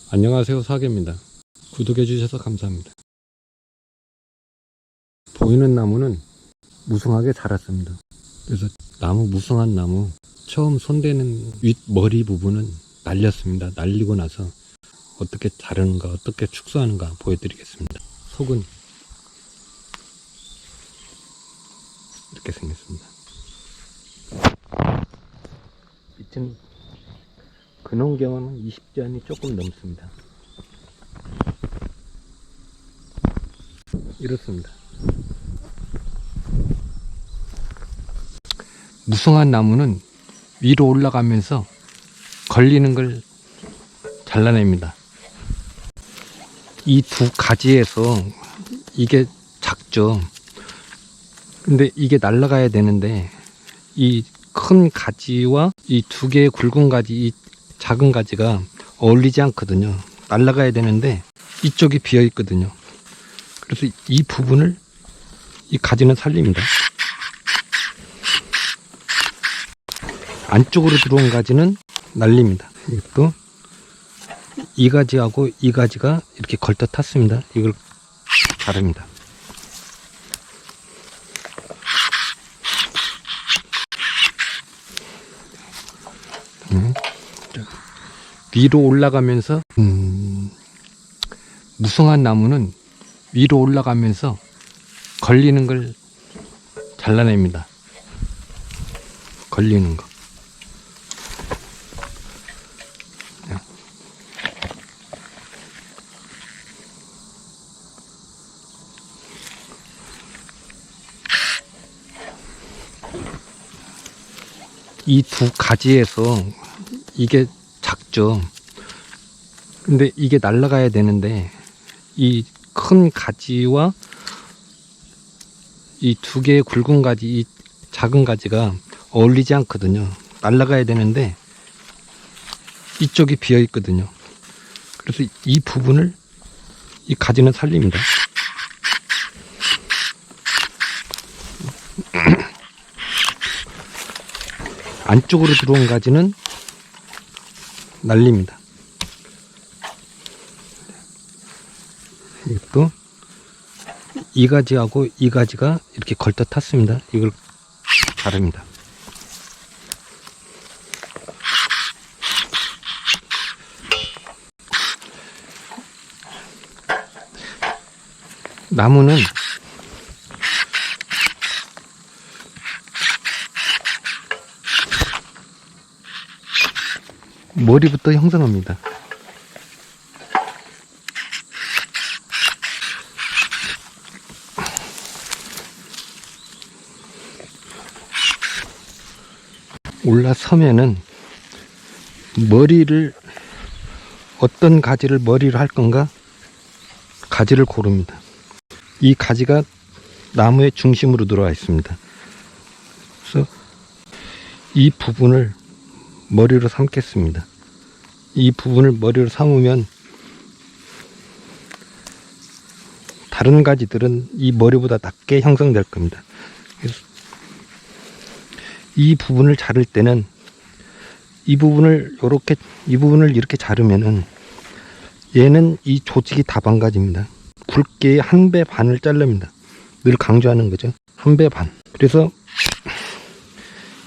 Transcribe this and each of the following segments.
안녕하세요, 사계입니다. 구독해 주셔서 감사합니다. 보이는 나무는 무성하게 자랐습니다. 그래서 무성한 나무 처음 손대는 윗머리 부분은 날렸습니다. 날리고 나서 어떻게 자르는가, 어떻게 축소하는가 보여드리겠습니다. 속은 이렇게 생겼습니다. 밑은 근원경은 20잔이 조금 넘습니다. 이렇습니다. 무성한 나무는 위로 올라가면서 걸리는 걸 잘라냅니다. 이 두 가지에서 이게 작죠. 근데 이게 날아가야 되는데 이 큰 가지와 이 두 개의 굵은 가지, 이 작은 가지가 어울리지 않거든요. 날아가야 되는데 이쪽이 비어 있거든요. 그래서 이 부분을 이 가지는 살립니다. 안쪽으로 들어온 가지는 날립니다. 이것도 이 가지하고 이 가지가 이렇게 걸터 탔습니다. 이걸 자릅니다. 위로 올라가면서 무성한 나무는 위로 올라가면서 걸리는 걸 잘라냅니다. 걸리는 거. 이 두 가지에서 이게 작죠. 근데 이게 날아가야 되는데 이 큰 가지와 이 두 개의 굵은 가지, 이 작은 가지가 어울리지 않거든요. 날아가야 되는데 이쪽이 비어 있거든요. 그래서 이 부분을 이 가지는 살립니다. 안쪽으로 들어온 가지는 날립니다. 이것도 이 가지하고 이 가지가 이렇게 걸터 탔습니다. 이걸 자릅니다. 나무는 머리부터 형성합니다. 올라서면은 머리를 어떤 가지를 머리로 할 건가 가지를 고릅니다. 이 가지가 나무의 중심으로 들어와 있습니다. 그래서 이 부분을 머리로 삼겠습니다. 이 부분을 머리로 삼으면 다른 가지들은 이 머리보다 낮게 형성될 겁니다. 그래서 이 부분을 자를 때는 이 부분을 이렇게 자르면은 얘는 이 조직이 다반가지입니다. 굵게 한 배 반을 자릅니다. 늘 강조하는 거죠. 한 배 반. 그래서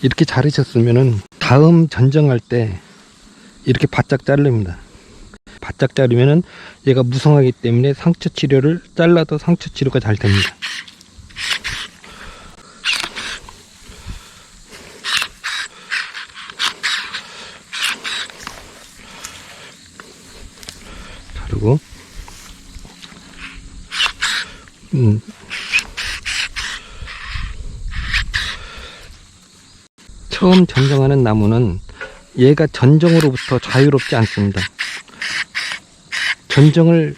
이렇게 자르셨으면은 다음 전정할 때 이렇게 바짝 자릅니다. 바짝 자르면은 얘가 무성하기 때문에 상처 치료를 잘라도 상처 치료가 잘 됩니다. 자르고 처음 전정하는 나무는 얘가 전정으로부터 자유롭지 않습니다. 전정을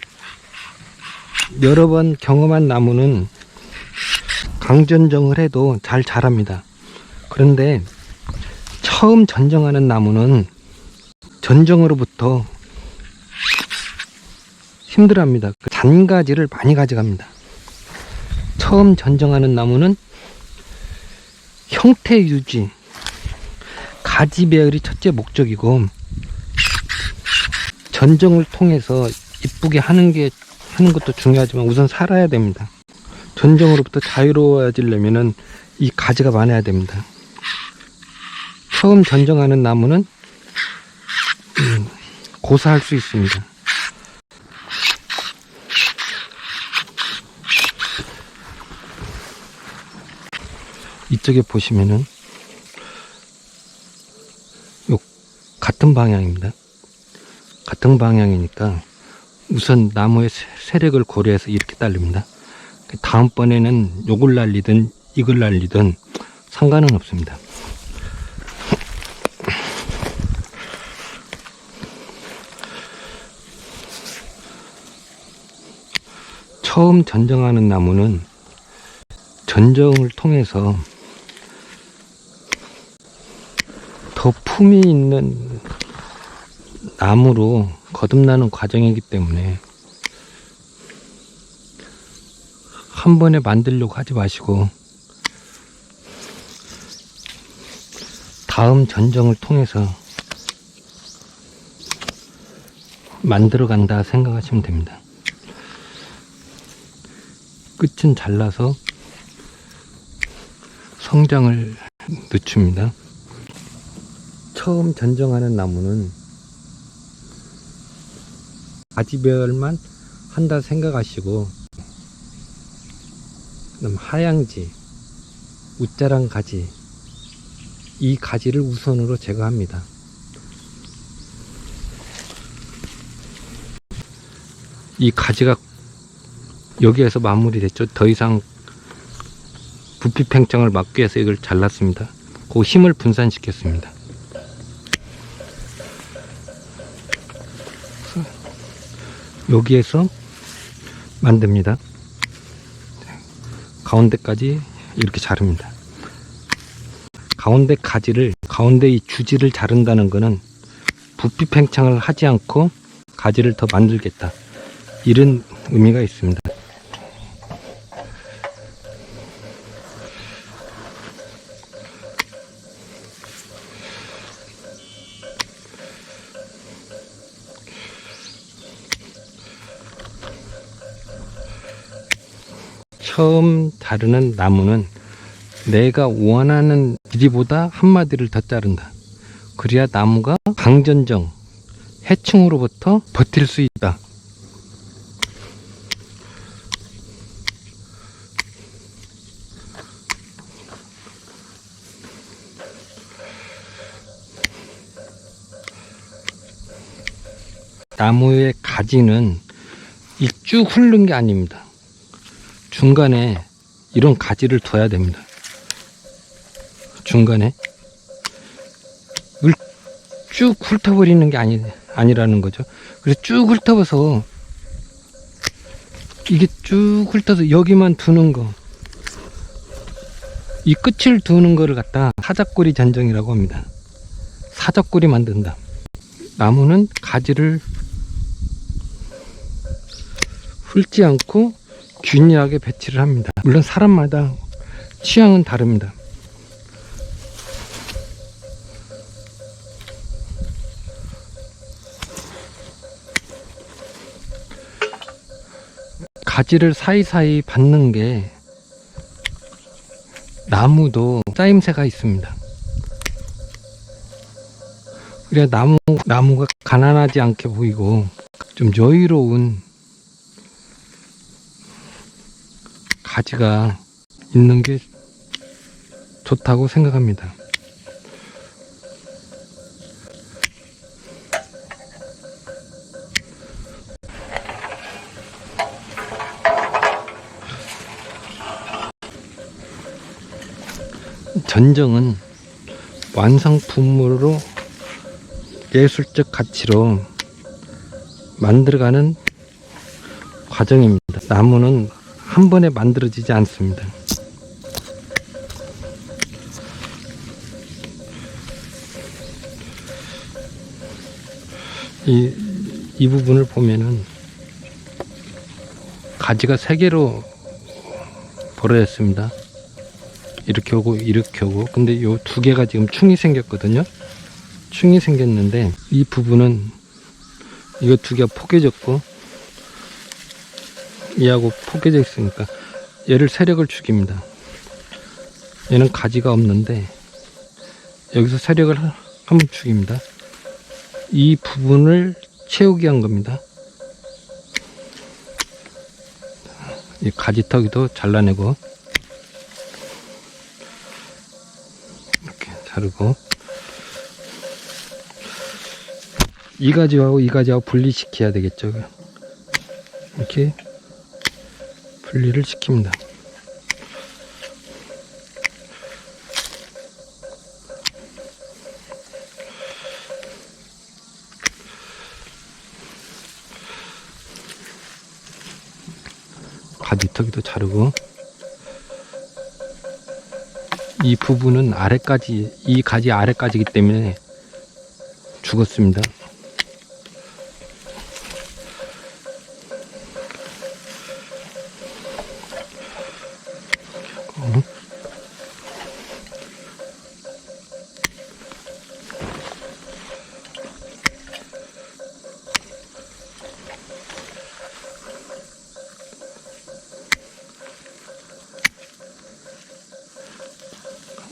여러 번 경험한 나무는 강전정을 해도 잘 자랍니다. 그런데 처음 전정하는 나무는 전정으로부터 힘들어합니다. 잔가지를 많이 가져갑니다. 처음 전정하는 나무는 형태 유지, 가지 배열이 첫째 목적이고 전정을 통해서 이쁘게 하는 것도 중요하지만 우선 살아야 됩니다. 전정으로부터 자유로워지려면은 이 가지가 많아야 됩니다. 처음 전정하는 나무는 고사할 수 있습니다. 이쪽에 보시면은 요 같은 방향입니다. 같은 방향이니까 우선 나무의 세력을 고려해서 이렇게 딸립니다. 다음번에는 요걸 날리든 이걸 날리든 상관은 없습니다. 처음 전정하는 나무는 전정을 통해서 더 품이 있는 나무로 거듭나는 과정이기 때문에 한 번에 만들려고 하지 마시고 다음 전정을 통해서 만들어 간다 생각하시면 됩니다. 끝은 잘라서 성장을 늦춥니다. 처음 전정하는 나무는 가지별만 한다 생각하시고, 그다음 하양지, 웃자랑 가지, 이 가지를 우선으로 제거합니다. 이 가지가 여기에서 마무리됐죠. 더 이상 부피 팽창을 막기 위해서 이걸 잘랐습니다. 그 힘을 분산시켰습니다. 여기에서 만듭니다. 가운데까지 이렇게 자릅니다. 가운데 가지를, 가운데 이 주지를 자른다는 것은 부피 팽창을 하지 않고 가지를 더 만들겠다, 이런 의미가 있습니다. 처음 자르는 나무는 내가 원하는 길이보다 한 마디를 더 자른다. 그래야 나무가 강전정, 해충으로부터 버틸 수 있다. 나무의 가지는 이 쭉 훑는 게 아닙니다. 중간에 이런 가지를 둬야 됩니다. 중간에 이걸 쭉 훑어버리는 게 아니라는 거죠. 그래서 쭉 훑어서, 이게 쭉 훑어서 여기만 두는 거, 이 끝을 두는 거를 갖다 사적꼬리 전정이라고 합니다. 사적꼬리 만든다. 나무는 가지를 훑지 않고 균일하게 배치를 합니다. 물론 사람마다 취향은 다릅니다. 가지를 사이사이 받는 게, 나무도 짜임새가 있습니다. 그래야 나무가 가난하지 않게 보이고 좀 여유로운 가지가 있는 게 좋다고 생각합니다. 전정은 완성품으로 예술적 가치로 만들어가는 과정입니다. 나무는 한 번에 만들어지지 않습니다. 이 부분을 보면은 가지가 3개로 벌어졌습니다. 이렇게 오고 이렇게 오고. 근데 요 2개가 지금 충이 생겼거든요. 충이 생겼는데 이 부분은 이거 두 개가 포개졌고 얘하고 포개져 있으니까 얘를 세력을 죽입니다. 얘는 가지가 없는데 여기서 세력을 한번 죽입니다. 이 부분을 채우기 한 겁니다. 이 가지턱이도 잘라내고 이렇게 자르고 이 가지하고 이 가지하고 분리시켜야 되겠죠. 이렇게 분리를 시킵니다. 가지턱이도 자르고 이 부분은 아래까지, 이 가지 아래까지이기 때문에 죽었습니다.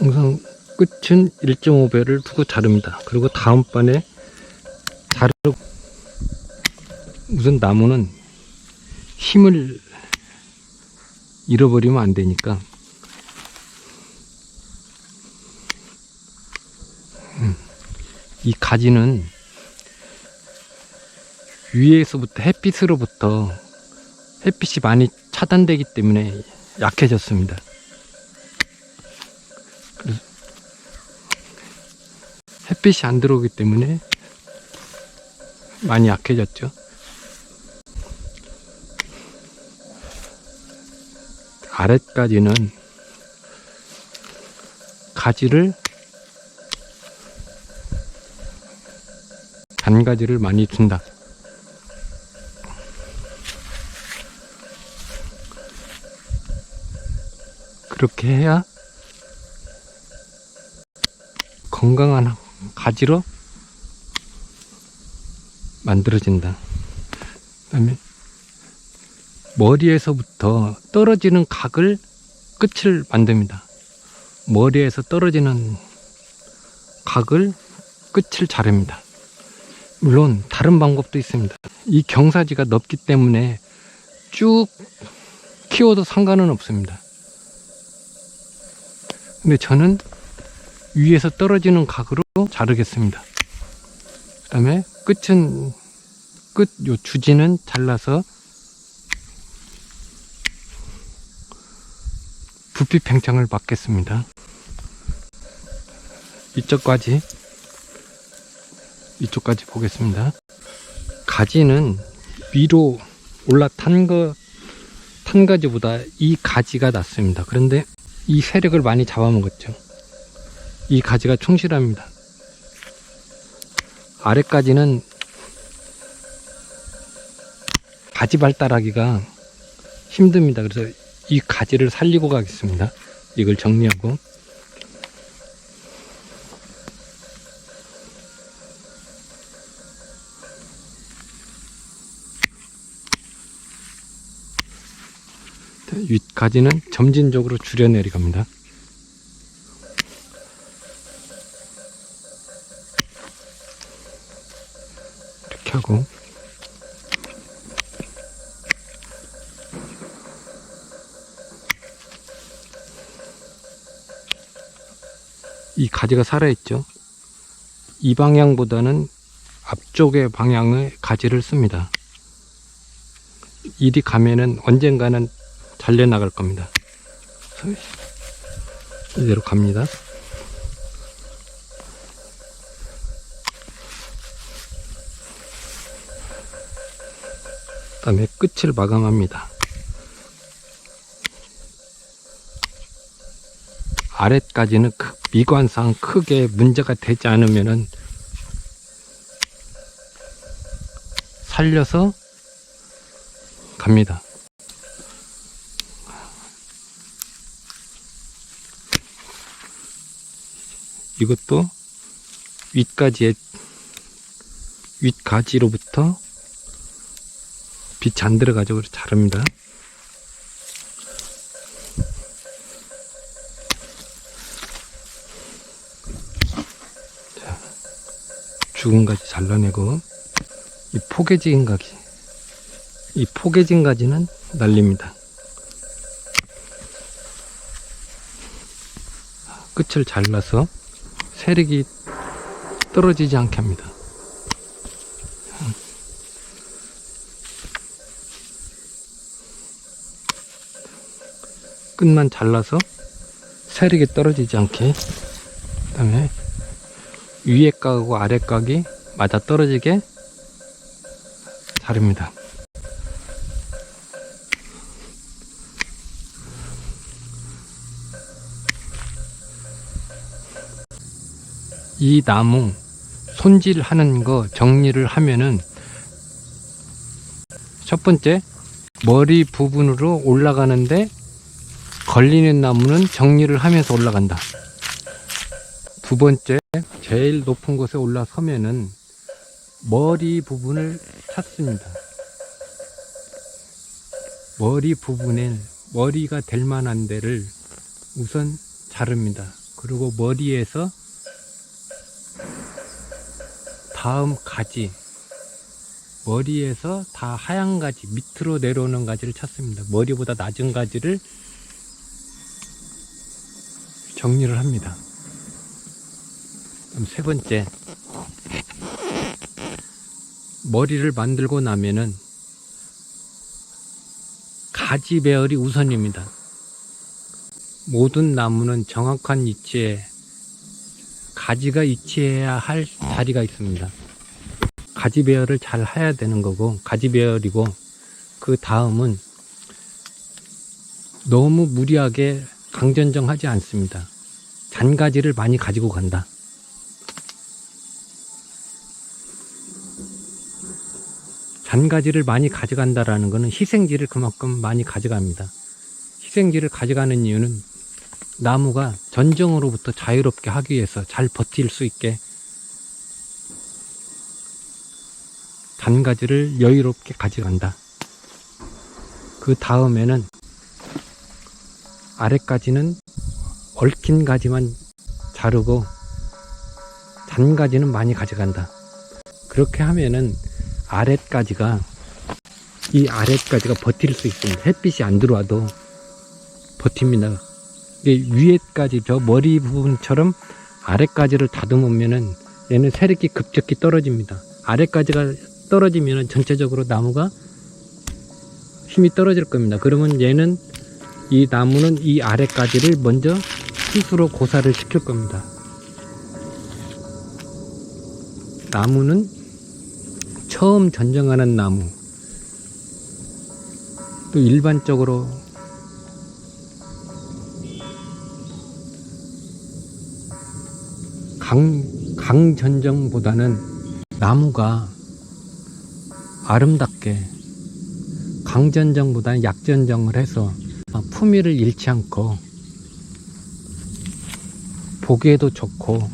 항상 끝은 1.5배를 두고 자릅니다. 그리고 다음번에 자르고 우선 나무는 힘을 잃어버리면 안 되니까 이 가지는 위에서부터 햇빛으로부터 햇빛이 많이 차단되기 때문에 약해졌습니다. 햇빛이 안 들어오기 때문에 많이 약해졌죠. 아래까지는 가지를 단가지를 많이 준다. 그렇게 해야 건강한 가지로 만들어진다. 그 다음에 머리에서부터 떨어지는 각을 끝을 만듭니다. 머리에서 떨어지는 각을 끝을 자릅니다. 물론 다른 방법도 있습니다. 이 경사지가 넓기 때문에 쭉 키워도 상관은 없습니다. 근데 저는 위에서 떨어지는 각으로 자르겠습니다. 그 다음에 끝은 요 주지는 잘라서 부피 팽창을 막겠습니다. 이쪽까지 보겠습니다. 가지는 위로 올라탄 가지보다 이 가지가 낫습니다. 그런데 이 세력을 많이 잡아먹었죠. 이 가지가 충실합니다. 아래까지는 가지 발달하기가 힘듭니다. 그래서 이 가지를 살리고 가겠습니다. 이걸 정리하고 윗가지는 점진적으로 줄여 내려갑니다. 이렇게 하고 이 가지가 살아있죠. 이 방향보다는 앞쪽의 방향의 가지를 씁니다. 이리 가면은 언젠가는 잘려 나갈 겁니다. 이대로 갑니다. 그 다음에 끝을 마감합니다. 아래까지는 미관상 크게 문제가 되지 않으면은 살려서 갑니다. 이것도 윗가지로부터 빛이 안 들어가죠. 그래서 자릅니다. 자, 죽은 가지 잘라내고, 이 포개진 가지, 이 포개진 가지는 날립니다. 끝을 잘라서 세력이 떨어지지 않게 합니다. 끝만 잘라서 세력이 떨어지지 않게, 그 다음에 위에 각하고 아래 각이 맞아 떨어지게 자릅니다. 이 나무 손질하는 거 정리를 하면은, 첫 번째 머리 부분으로 올라가는데 걸리는 나무는 정리를 하면서 올라간다. 두 번째, 제일 높은 곳에 올라서면은 머리 부분을 찾습니다. 머리 부분에 머리가 될 만한 데를 우선 자릅니다. 그리고 머리에서 다음 가지, 머리에서 다 하얀 가지, 밑으로 내려오는 가지를 찾습니다. 머리보다 낮은 가지를 정리를 합니다. 그럼 세 번째, 머리를 만들고 나면은 가지 배열이 우선입니다. 모든 나무는 정확한 위치에 가지가 위치해야 할 자리가 있습니다. 가지 배열을 잘 해야 되는 거고, 가지 배열이고, 그 다음은 너무 무리하게 강전정하지 않습니다. 잔가지를 많이 가지고 간다. 잔가지를 많이 가져간다라는 것은 희생지를 그만큼 많이 가져갑니다. 희생지를 가져가는 이유는 나무가 전정으로부터 자유롭게 하기 위해서 잘 버틸 수 있게 잔가지를 여유롭게 가져간다. 그 다음에는 아래까지는 얽힌 가지만 자르고 잔가지는 많이 가져간다. 그렇게 하면은 이 아랫가지가 버틸 수 있습니다. 햇빛이 안 들어와도 버팁니다. 위에까지, 저 머리 부분처럼 아래까지를 다듬으면은 얘는 세력이 급격히 떨어집니다. 아래까지가 떨어지면은 전체적으로 나무가 힘이 떨어질 겁니다. 그러면 얘는, 이 나무는 이 아래까지를 먼저 스스로 고사를 시킬 겁니다. 나무는 처음 전정하는 나무, 또 일반적으로 강전정보다는 나무가 아름답게, 강전정보다는 약전정을 해서 품위를 잃지 않고 보기에도 좋고,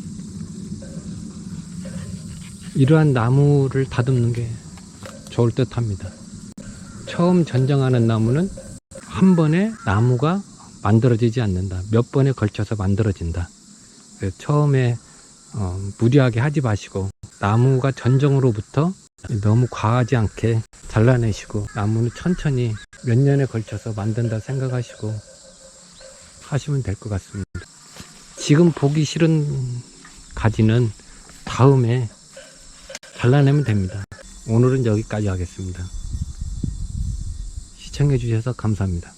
이러한 나무를 다듬는 게 좋을 듯 합니다. 처음 전정하는 나무는 한 번에 나무가 만들어지지 않는다. 몇 번에 걸쳐서 만들어진다. 처음에 무리하게 하지 마시고, 나무가 전정으로부터 너무 과하지 않게 잘라내시고, 나무는 천천히 몇 년에 걸쳐서 만든다 생각하시고 하시면 될 것 같습니다. 지금 보기 싫은 가지는 다음에 잘라내면 됩니다. 오늘은 여기까지 하겠습니다. 시청해 주셔서 감사합니다.